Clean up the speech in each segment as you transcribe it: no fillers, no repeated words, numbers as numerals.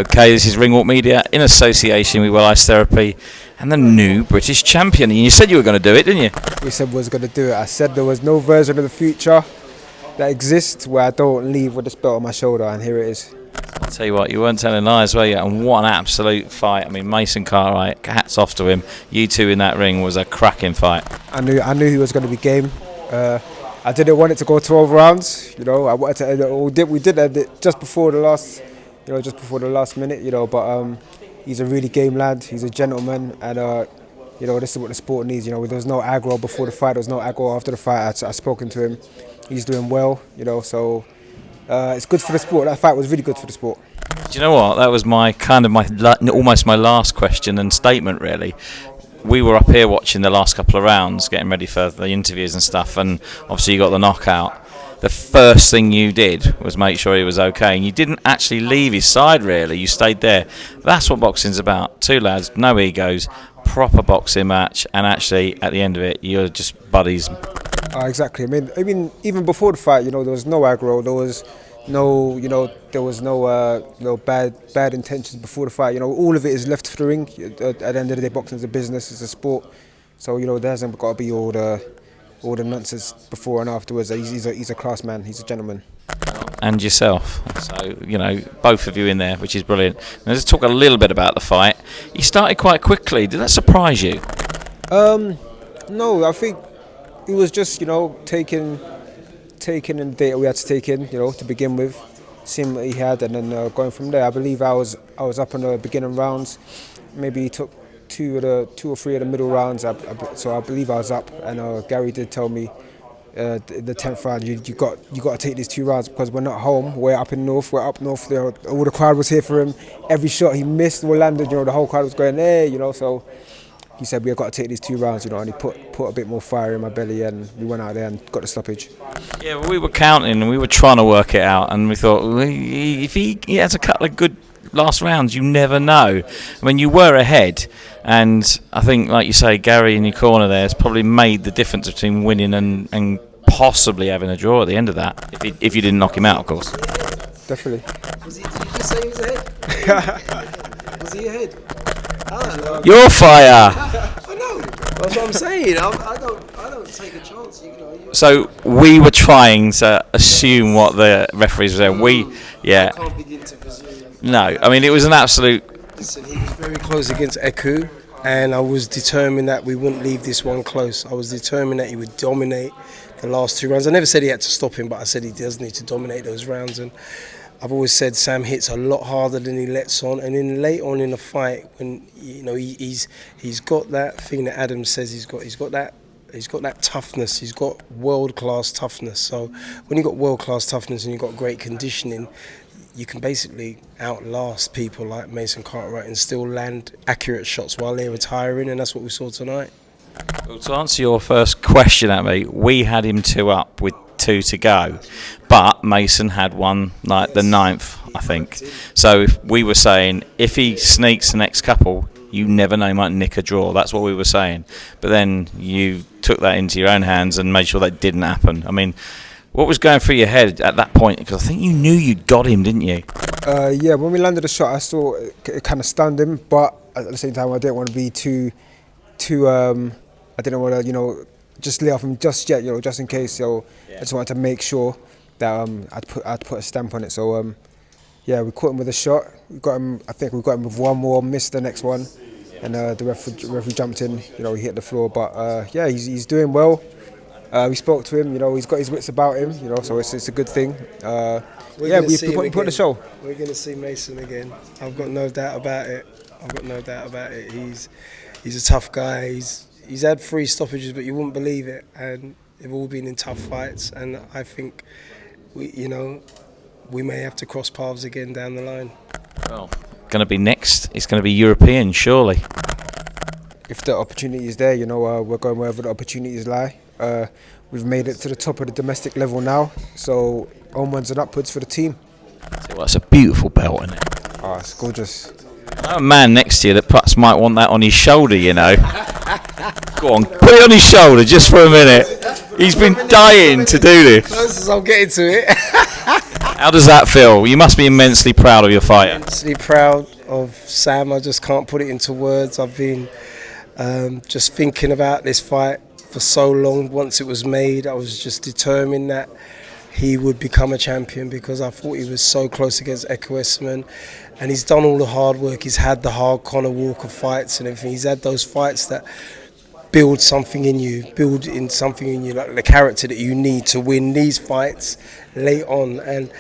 Okay, this is Ringwalk Media in association with Well Ice Therapy and the new British champion. And you said you were going to do it, didn't you? We said we was going to do it. I said there was no version of the future that exists where I don't leave with this belt on my shoulder, and here it is. I'll tell you what, you weren't telling lies, were you? And what an absolute fight. I mean, Mason Cartwright, hats off to him. You two in that ring was a cracking fight. I knew he was going to be game. I didn't want it to go 12 rounds. I wanted to end it. We did end it just before the last, minute. But he's a really game lad. He's a gentleman, and this is what the sport needs. There was no aggro before the fight. There was no aggro after the fight. I've spoken to him. He's doing well. So it's good for the sport. That fight was really good for the sport. Do you know what? That was almost my last question and statement, really. We were up here watching the last couple of rounds, getting ready for the interviews and stuff, and obviously you got the knockout. The first thing you did was make sure he was okay, and you didn't actually leave his side, really. You stayed there. That's what boxing's about. Two lads, no egos, proper boxing match, and actually at the end of it, you're just buddies. Exactly. I mean, even before the fight, there was no aggro. There was no bad intentions before the fight. All of it is left for the ring. At the end of the day, boxing is a business, it's a sport. So there hasn't got to be all the nonsense before and afterwards. He's a class man. He's a gentleman. And yourself. So both of you in there, which is brilliant. Now, let's talk a little bit about the fight. You started quite quickly. Did that surprise you? No, I think it was just taking in the data we had to take in, to begin with, seeing what he had, and then going from there. I believe I was up in the beginning rounds. Maybe he took two or three of the middle rounds. So I believe I was up, and Gary did tell me the 10th round, you got to take these 2 rounds because we're not home. We're up in north. We're up north. All the crowd was here for him. Every shot he missed or landed, the whole crowd was going, hey, So he said we've got to take these 2 rounds, and he put a bit more fire in my belly, and we went out there and got the stoppage. Yeah, well, we were counting and we were trying to work it out, and we thought if he has a couple of good last rounds, you never know. I mean, you were ahead, and I think, like you say, Gary in your corner there has probably made the difference between winning and possibly having a draw at the end of that, if you didn't knock him out, of course. Definitely. Did you just say he was ahead? Was he ahead? I don't know. Your fire! I know. That's what I'm saying. I don't take a chance. So we were trying to assume what the referees were saying. I can't begin to presume. No, I mean, it was an absolute... Listen, he was very close against Eku, and I was determined that we wouldn't leave this one close. I was determined that he would dominate the last 2 rounds. I never said he had to stop him, but I said he does need to dominate those rounds. And I've always said Sam hits a lot harder than he lets on, and then late on in the fight, when he's got that thing that Adam says he's got that toughness. He's got world-class toughness. So when you've got world-class toughness and you've got great conditioning, you can basically outlast people like Mason Cartwright and still land accurate shots while they're retiring, and that's what we saw tonight. Well, to answer your first question at me, we had him 2 up with 2 to go, but Mason had one like the 9th, I think. So we were saying if he sneaks the next couple, you never know, he might nick a draw. That's what we were saying. But then you took that into your own hands and made sure that didn't happen. I mean, what was going through your head at that point? Because I think you knew you'd got him, didn't you? Yeah, when we landed the shot, I saw it kind of stunned him, but at the same time, I didn't want to be too. I didn't want to, just lay off him just yet, just in case. So I just wanted to make sure that I'd put a stamp on it. So we caught him with a shot. I think we got him with one more, missed the next one, and the referee jumped in. He hit the floor, but he's doing well. We spoke to him. He's got his wits about him. So it's a good thing. We put the show. We're going to see Mason again. I've got no doubt about it. He's a tough guy. He's had 3 stoppages, but you wouldn't believe it, and they've all been in tough fights. And I think we may have to cross paths again down the line. Well, going to be next. It's going to be European, surely. If the opportunity is there, we're going wherever the opportunities lie. We've made it to the top of the domestic level now, so onwards and upwards for the team. So it's a beautiful belt, isn't it? Oh, it's gorgeous. I know a man next to you that perhaps might want that on his shoulder, Go on, put it on his shoulder just for a minute. He's been dying to do this. Close as I'm getting to it. How does that feel? You must be immensely proud of your fighter. Immensely proud of Sam. I just can't put it into words. I've been just thinking about this fight for so long. Once it was made, I was just determined that he would become a champion because I thought he was so close against Echo Esserman, and he's done all the hard work. He's had the hard Conor Walker fights and everything. He's had those fights that build something in you, like the character that you need to win these fights late on. And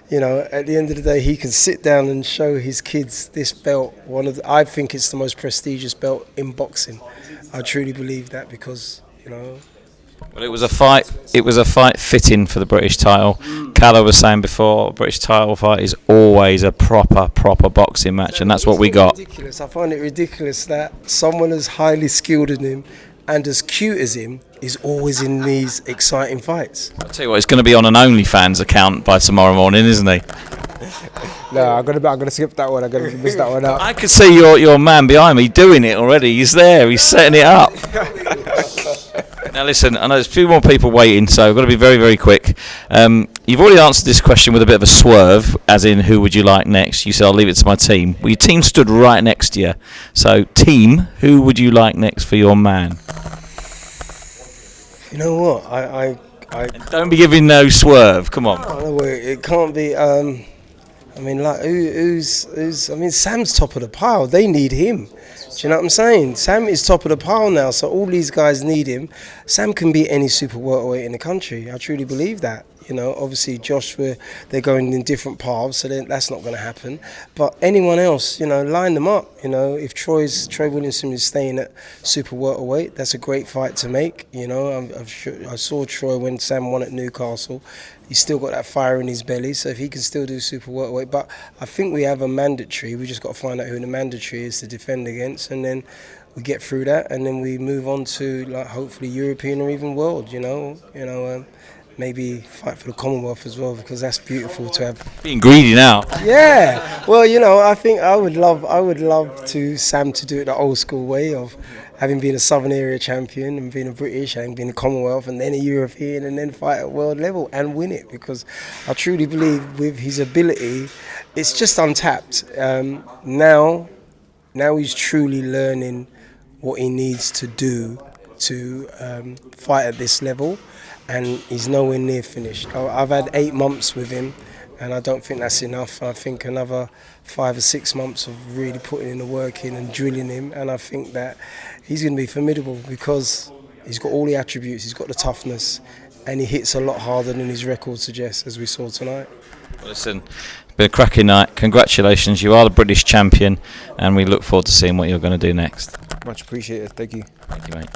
you know, at the end of the day, he can sit down and show his kids this belt. I think it's the most prestigious belt in boxing. I truly believe that because, you know. Well, it was a fight. It was a fight fitting for the British title. Calla was saying before, British title fight is always a proper boxing match, and that's what we got. Ridiculous. I find it ridiculous that someone as highly skilled as him and as cute as him is always in these exciting fights. I'll tell you what, it's going to be on an OnlyFans account by tomorrow morning, isn't he? No, I'm gonna skip that one. I'm gonna miss that one out. I could see your man behind me doing it already. He's there. He's setting it up. Now listen, I know there's a few more people waiting, so I've got to be very, very quick. You've already answered this question with a bit of a swerve, as in who would you like next? You said I'll leave it to my team. Well, your team stood right next to you. So team, who would you like next for your man? You know what? I don't be giving no swerve. Come on. No, it can't be. I mean, like who's? I mean, Sam's top of the pile. They need him. Do you know what I'm saying? Sam is top of the pile now, so all these guys need him. Sam can beat any super welterweight in the country. I truly believe that. You know, obviously Joshua, they're going in different paths, so that's not going to happen. But anyone else, you know, line them up. You know, if Troy Williamson is staying at super welterweight, that's a great fight to make. You know, I saw Troy when Sam won at Newcastle. He's still got that fire in his belly, so if he can still do super welterweight. But I think we have a mandatory. We just got to find out who the mandatory is to defend against, and then we get through that, and then we move on to like hopefully European or even world. Maybe fight for the Commonwealth as well, because that's beautiful to have. Being greedy now. Yeah. Well, you know, I think I would love to Sam to do it the old school way of having been a Southern Area champion and being a British and being a Commonwealth and then a European and then fight at world level and win it, because I truly believe with his ability, it's just untapped. Now he's truly learning what he needs to do to fight at this level. And he's nowhere near finished. I've had 8 months with him, and I don't think that's enough. I think another 5 or 6 months of really putting in the work in and drilling him, and I think that he's going to be formidable because he's got all the attributes, he's got the toughness, and he hits a lot harder than his record suggests, as we saw tonight. Listen, it's been a cracking night. Congratulations, you are the British champion, and we look forward to seeing what you're going to do next. Much appreciated. Thank you. Thank you, mate.